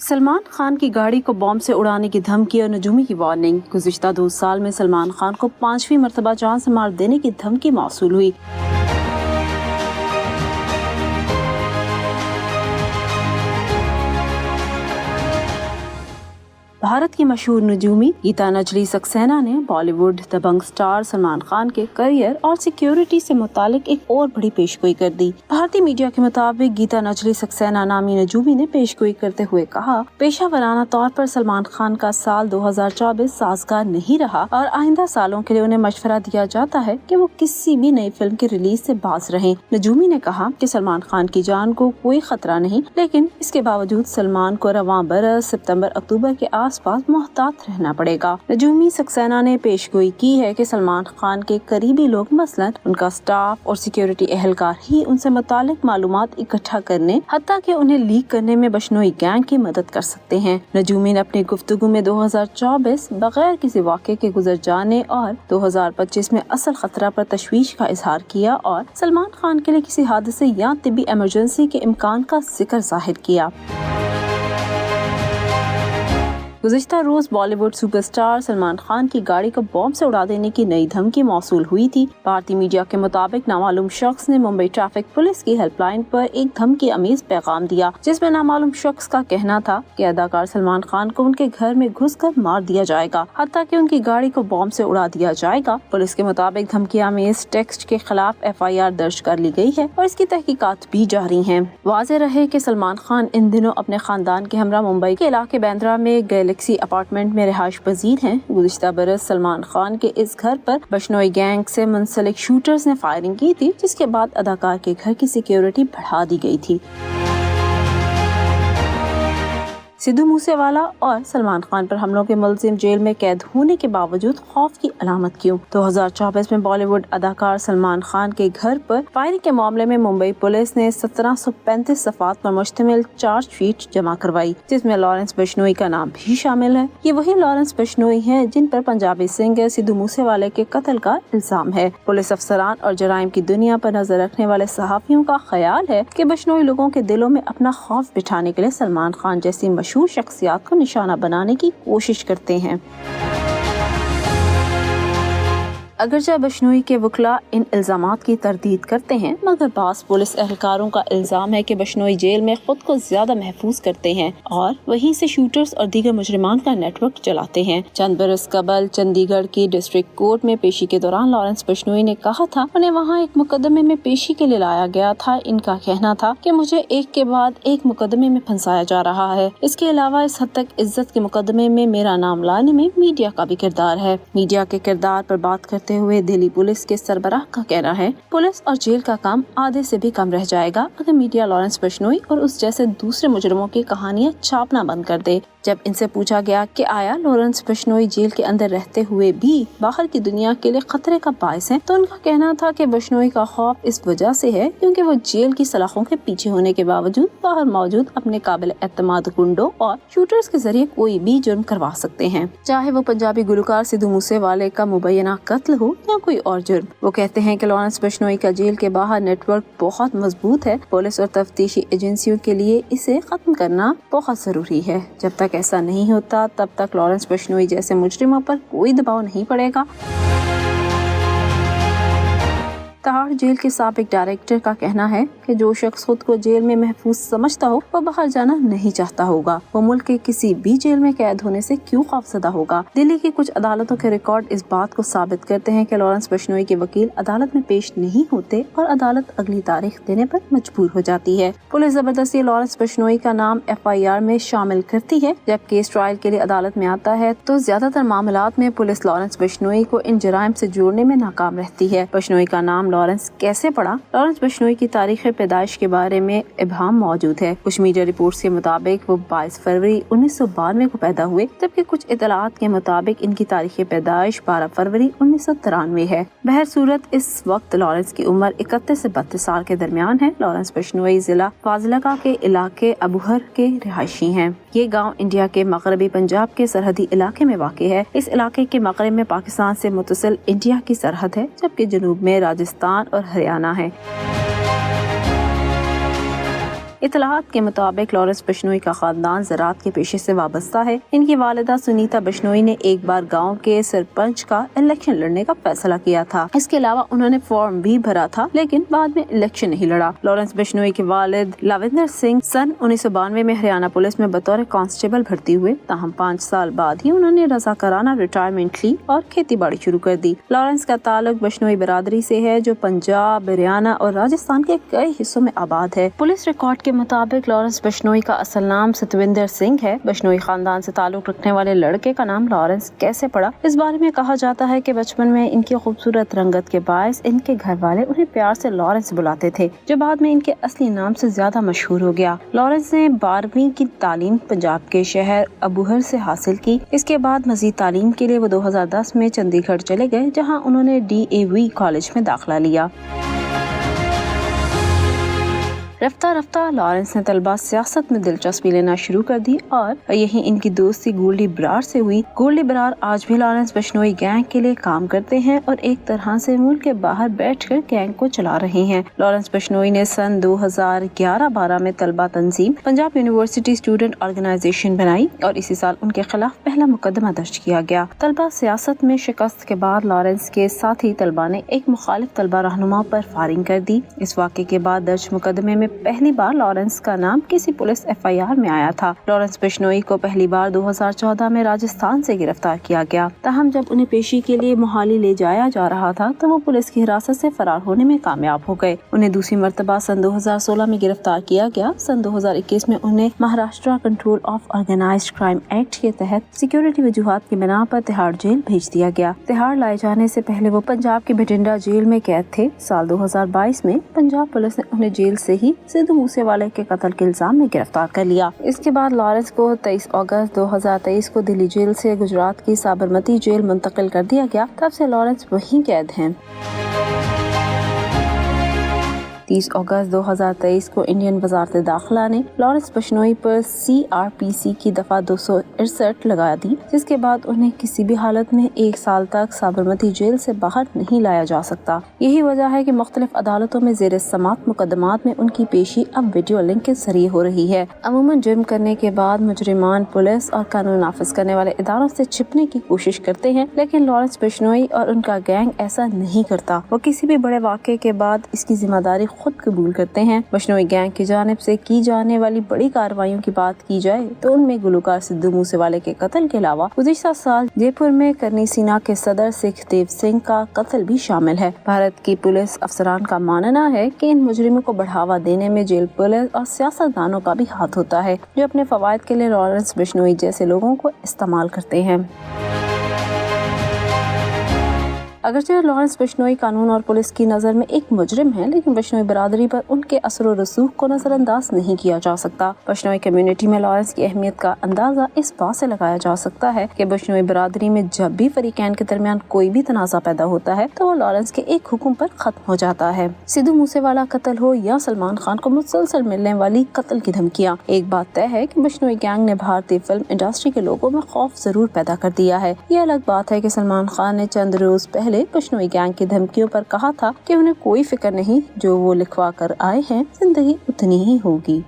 سلمان خان کی گاڑی کو بم سے اڑانے کی دھمکی اور نجومی کی وارننگ۔ گزشتہ 2 سال میں سلمان خان کو 5ویں مرتبہ جان سے مار دینے کی دھمکی موصول ہوئی۔ بھارت کی مشہور نجومی گیتا نجلی سکسینہ نے Bollywood Dabangg star Salman Khan کے کریئر اور سیکیورٹی سے متعلق ایک اور بڑی پیشگوئی کر دی۔ بھارتی میڈیا کے مطابق گیتا نجلی سکسینہ نامی نجومی نے پیشگوئی کرتے ہوئے کہا، پیشہ ورانہ طور پر سلمان خان کا سال 2024 سازگار نہیں رہا اور آئندہ سالوں کے لیے انہیں مشورہ دیا جاتا ہے کہ وہ کسی بھی نئی فلم کی ریلیز سے باز رہیں۔ نجومی نے کہا کہ سلمان خان کی جان کو کوئی خطرہ نہیں، لیکن اس کے باوجود سلمان کو رواں برس ستمبر اکتوبر کے آس پاس محتاط رہنا پڑے گا۔ نجومی سکسینہ نے پیشگوئی کی ہے کہ سلمان خان کے قریبی لوگ مثلاً ان کا سٹاف اور سیکیورٹی اہلکار ہی ان سے متعلق معلومات اکٹھا کرنے حتیٰ کہ انہیں لیک کرنے میں بشنوئی گینگ کی مدد کر سکتے ہیں۔ نجومی نے اپنی گفتگو میں 2024 بغیر کسی واقعے کے گزر جانے اور 2025 میں اصل خطرہ پر تشویش کا اظہار کیا اور سلمان خان کے لیے کسی حادثے یا طبی ایمرجنسی کے امکان کا ذکر ظاہر کیا۔ گزشتہ روز Bollywood super star Salman Khan کی گاڑی کو بم سے اڑا دینے کی نئی دھمکی موصول ہوئی تھی۔ بھارتی میڈیا کے مطابق نامعلوم شخص نے ممبئی ٹریفک پولیس کی ہیلپ لائن پر ایک دھمکی امیز پیغام دیا، جس میں نامعلوم شخص کا کہنا تھا کہ اداکار سلمان خان کو ان کے گھر میں گھس کر مار دیا جائے گا، حتیٰ کہ ان کی گاڑی کو بم سے اڑا دیا جائے گا۔ پولیس کے مطابق دھمکی امیز ٹیکسٹ کے خلاف FIR درج کر لی گئی ہے اور اس کی تحقیقات بھی جاری ہیں۔ واضح رہے کہ سلمان خان ان دنوں اپنے خاندان کے ہمراہ ممبئی کے علاقے بیندرا میں گیلیکسی اپارٹمنٹ میں رہائش پذیر ہیں۔ گزشتہ برس سلمان خان کے اس گھر پر بشنوئی گینگ سے منسلک شوٹرز نے فائرنگ کی تھی، جس کے بعد اداکار کے گھر کی سیکیورٹی بڑھا دی گئی تھی۔ سدھو موسے والا اور سلمان خان پر حملوں کے ملزم جیل میں قید ہونے کے باوجود خوف کی علامت کیوں؟ 2024 میں بالی ووڈ اداکار سلمان خان کے گھر پر فائرنگ کے معاملے میں ممبئی پولیس نے 1735 صفحات پر مشتمل چارج شیٹ جمع کروائی، جس میں لارنس بشنوئی کا نام بھی شامل ہے۔ یہ وہی لارنس بشنوئی ہیں جن پر پنجابی سنگر سدھو موسے والے کے قتل کا الزام ہے۔ پولیس افسران اور جرائم کی دنیا پر نظر رکھنے والے صحافیوں کا خیال ہے کہ بشنوئی لوگوں کے دلوں میں اپنا خوف بٹھانے کے لیے سلمان خان جیسی مشہور شخصیات کو نشانہ بنانے کی کوشش کرتے ہیں۔ اگرچہ بشنوئی کے وکلاء ان الزامات کی تردید کرتے ہیں، مگر بعض پولیس اہلکاروں کا الزام ہے کہ بشنوئی جیل میں خود کو زیادہ محفوظ کرتے ہیں اور وہیں سے شوٹرز اور دیگر مجرمان کا نیٹ ورک چلاتے ہیں۔ چند برس قبل چندی گڑھ کی ڈسٹرکٹ کورٹ میں پیشی کے دوران لارنس بشنوئی نے کہا تھا، انہیں وہاں ایک مقدمے میں پیشی کے لیے لایا گیا تھا۔ ان کا کہنا تھا کہ مجھے ایک کے بعد ایک مقدمے میں پھنسایا جا رہا ہے۔ اس کے علاوہ اس حد تک عزت کے مقدمے میں میرا نام لانے میں میڈیا کا بھی کردار ہے۔ میڈیا کے کردار پر بات کرتے ہوئے دہلی پولیس کے سربراہ کا کہنا ہے، پولیس اور جیل کا کام آدھے سے بھی کم رہ جائے گا اگر میڈیا لارنس بشنوئی اور اس جیسے دوسرے مجرموں کی کہانیاں چھاپنا بند کر دے۔ جب ان سے پوچھا گیا کہ آیا لارنس بشنوئی جیل کے اندر رہتے ہوئے بھی باہر کی دنیا کے لیے خطرے کا باعث ہیں، تو ان کا کہنا تھا کہ بشنوئی کا خوف اس وجہ سے ہے کیونکہ وہ جیل کی سلاخوں کے پیچھے ہونے کے باوجود باہر موجود اپنے قابل اعتماد گنڈوں اور شوٹرز کے ذریعے کوئی بھی جرم کروا سکتے ہیں، چاہے وہ پنجابی گلوکار سدھو موسے والے کا مبینہ قتل ہو یا کوئی اور جرم۔ وہ کہتے ہیں کہ لارنس بشنوئی کا جیل کے باہر نیٹ ورک بہت مضبوط ہے۔ پولیس اور تفتیشی ایجنسیوں کے لیے اسے ختم کرنا بہت ضروری ہے۔ جب تک ایسا نہیں ہوتا تب تک لارنس بشنوئی جیسے مجرموں پر کوئی دباؤ نہیں پڑے گا۔ تہاڑ جیل کے سابق ڈائریکٹر کا کہنا ہے کہ جو شخص خود کو جیل میں محفوظ سمجھتا ہو وہ باہر جانا نہیں چاہتا ہوگا۔ وہ ملک کے کسی بھی جیل میں قید ہونے سے کیوں خوفزدہ ہوگا؟ دلی کی کچھ عدالتوں کے ریکارڈ اس بات کو ثابت کرتے ہیں کہ لارنس بشنوئی کے وکیل عدالت میں پیش نہیں ہوتے اور عدالت اگلی تاریخ دینے پر مجبور ہو جاتی ہے۔ پولیس زبردستی لارنس بشنوئی کا نام FIR میں شامل کرتی ہے۔ جب کیس ٹرائل کے لیے عدالت میں آتا ہے تو زیادہ تر معاملات میں پولیس لارنس بشنوئی کو ان جرائم سے جوڑنے میں ناکام رہتی ہے۔ بشنوئی کا نام لارنس کیسے پڑا؟ لارنس بشنوئی کی تاریخ پیدائش کے بارے میں ابہام موجود ہے۔ کچھ میڈیا رپورٹس کے مطابق وہ 22 فروری 1992 کو پیدا ہوئے، جبکہ کچھ اطلاعات کے مطابق ان کی تاریخ پیدائش 12 فروری 1993 ہے۔ بہرصورت اس وقت لارنس کی عمر 31 سے 32 سال کے درمیان ہے۔ لارنس بشنوئی ضلع فاضلہ کے علاقے ابوہر کے رہائشی ہیں۔ یہ گاؤں انڈیا کے مغربی پنجاب کے سرحدی علاقے میں واقع ہے۔ اس علاقے کے مغرب میں پاکستان سے متصل انڈیا کی سرحد ہے، جبکہ جنوب میں راجستھان اور ہریانہ ہے۔ اطلاعات کے مطابق لارنس بشنوئی کا خاندان زراعت کے پیشے سے وابستہ ہے۔ ان کی والدہ سنیتا بشنوئی نے ایک بار گاؤں کے سرپنچ کا الیکشن لڑنے کا فیصلہ کیا تھا۔ اس کے علاوہ انہوں نے فارم بھی بھرا تھا لیکن بعد میں الیکشن نہیں لڑا۔ لارنس بشنوئی کے والد لاوندر سنگھ سن 1992 میں ہریانہ پولیس میں بطور کانسٹیبل بھرتی ہوئے، تاہم 5 سال بعد ہی انہوں نے رضاکارانہ ریٹائرمنٹ لی اور کھیتی باڑی شروع کر دی۔ لارنس کا تعلق بشنوئی برادری سے ہے جو پنجاب، ہریانہ اور راجستھان کے کئی حصوں میں آباد ہے۔ پولیس ریکارڈ کے مطابق لارنس بشنوئی کا اصل نام ستوندر سنگھ ہے۔ بشنوئی خاندان سے تعلق رکھنے والے لڑکے کا نام لارنس کیسے پڑا، اس بارے میں کہا جاتا ہے کہ بچپن میں ان کی خوبصورت رنگت کے باعث ان کے گھر والے انہیں پیار سے لارنس بلاتے تھے، جو بعد میں ان کے اصلی نام سے زیادہ مشہور ہو گیا۔ لارنس نے 12ویں کی تعلیم پنجاب کے شہر ابوہر سے حاصل کی۔ اس کے بعد مزید تعلیم کے لیے وہ 2010 میں چنڈی گڑھ چلے گئے، جہاں انہوں نے DAV کالج میں داخلہ لیا۔ رفتہ رفتہ لارنس نے طلبہ سیاست میں دلچسپی لینا شروع کر دی اور یہی ان کی دوستی گولڈی برار سے ہوئی۔ گولڈی برار آج بھی لارنس بشنوئی گینگ کے لیے کام کرتے ہیں اور ایک طرح سے ملک کے باہر بیٹھ کر گینگ کو چلا رہے ہیں۔ لارنس بشنوئی نے سن 2011-12 میں طلبہ تنظیم پنجاب یونیورسٹی اسٹوڈنٹ آرگنائزیشن بنائی اور اسی سال ان کے خلاف پہلا مقدمہ درج کیا گیا۔ طلبہ سیاست میں شکست کے بعد لارنس کے ساتھی طلبہ نے ایک مخالف طلبہ رہنما پر فائرنگ کر دی۔ اس واقعے کے بعد درج مقدمے میں پہلی بار لارنس کا نام کسی پولیس FIR میں آیا تھا۔ لارنس بشنوئی کو پہلی بار 2014 میں راجستھان سے گرفتار کیا گیا، تاہم جب انہیں پیشی کے لیے موہالی لے جایا جا رہا تھا تو وہ پولیس کی حراست سے فرار ہونے میں کامیاب ہو گئے۔ انہیں دوسری مرتبہ سن 2016 میں گرفتار کیا گیا۔ سن 2021 میں انہیں Maharashtra control of organized crime act کے تحت سیکیورٹی وجوہات کی بنا پر تہاڑ جیل بھیج دیا گیا۔ تہاڑ لائے جانے سے پہلے وہ پنجاب کے بٹھنڈا جیل میں قید تھے۔ سال 2022 میں پنجاب پولیس نے انہیں جیل سے ہی سدھو موسے والے کے قتل کے الزام میں گرفتار کر لیا۔ اس کے بعد لارنس کو 23 اگست 2023 کو دلی جیل سے گجرات کی سابرمتی جیل منتقل کر دیا گیا۔ تب سے لارنس وہیں قید ہیں۔ 30 اگست 2023 کو انڈین وزارت داخلہ نے لارنس بشنوئی پر CRPC کی دفعہ 268 لگا دی، جس کے بعد انہیں کسی بھی حالت میں 1 سال تک سابرمتی جیل سے باہر نہیں لایا جا سکتا۔ یہی وجہ ہے کہ مختلف عدالتوں میں زیر سماعت مقدمات میں ان کی پیشی اب ویڈیو لنک کے ذریعے ہو رہی ہے۔ عموماً جرم کرنے کے بعد مجرمان پولیس اور قانون نافذ کرنے والے اداروں سے چھپنے کی کوشش کرتے ہیں، لیکن لارنس بشنوئی اور ان کا گینگ ایسا نہیں کرتا۔ وہ کسی بھی بڑے واقعے کے بعد اس کی ذمہ داری خود قبول کرتے ہیں۔ بشنوئی گینگ کی جانب سے کی جانے والی بڑی کارروائیوں کی بات کی جائے تو ان میں گلوکار سدھو موسے والے کے قتل کے علاوہ گزشتہ سال جے پور میں کرنی سینا کے صدر سکھدیو سنگھ کا قتل بھی شامل ہے۔ بھارت کی پولیس افسران کا ماننا ہے کہ ان مجرموں کو بڑھاوا دینے میں جیل پولیس اور سیاستدانوں کا بھی ہاتھ ہوتا ہے، جو اپنے فوائد کے لیے لارنس بشنوئی جیسے لوگوں کو استعمال کرتے ہیں۔ اگرچہ لارنس بشنوئی قانون اور پولیس کی نظر میں ایک مجرم ہے، لیکن بشنوئی برادری پر ان کے اثر و رسوخ کو نظر انداز نہیں کیا جا سکتا۔ بشنوئی کمیونٹی میں لارنس کی اہمیت کا اندازہ اس بات سے لگایا جا سکتا ہے کہ بشنوئی برادری میں جب بھی فریقین کے درمیان کوئی بھی تنازع پیدا ہوتا ہے تو وہ لارنس کے ایک حکم پر ختم ہو جاتا ہے۔ سدھو موسے والا قتل ہو یا سلمان خان کو مسلسل ملنے والی قتل کی دھمکیاں، ایک بات طے ہے کہ بشنوئی گینگ نے بھارتی فلم انڈسٹری کے لوگوں میں خوف ضرور پیدا کر دیا ہے۔ یہ الگ بات ہے کہ سلمان خان نے چند روز پہلے بشنوئی گینگ کی دھمکیوں پر کہا تھا کہ انہیں کوئی فکر نہیں، جو وہ لکھوا کر آئے ہیں زندگی اتنی ہی ہوگی۔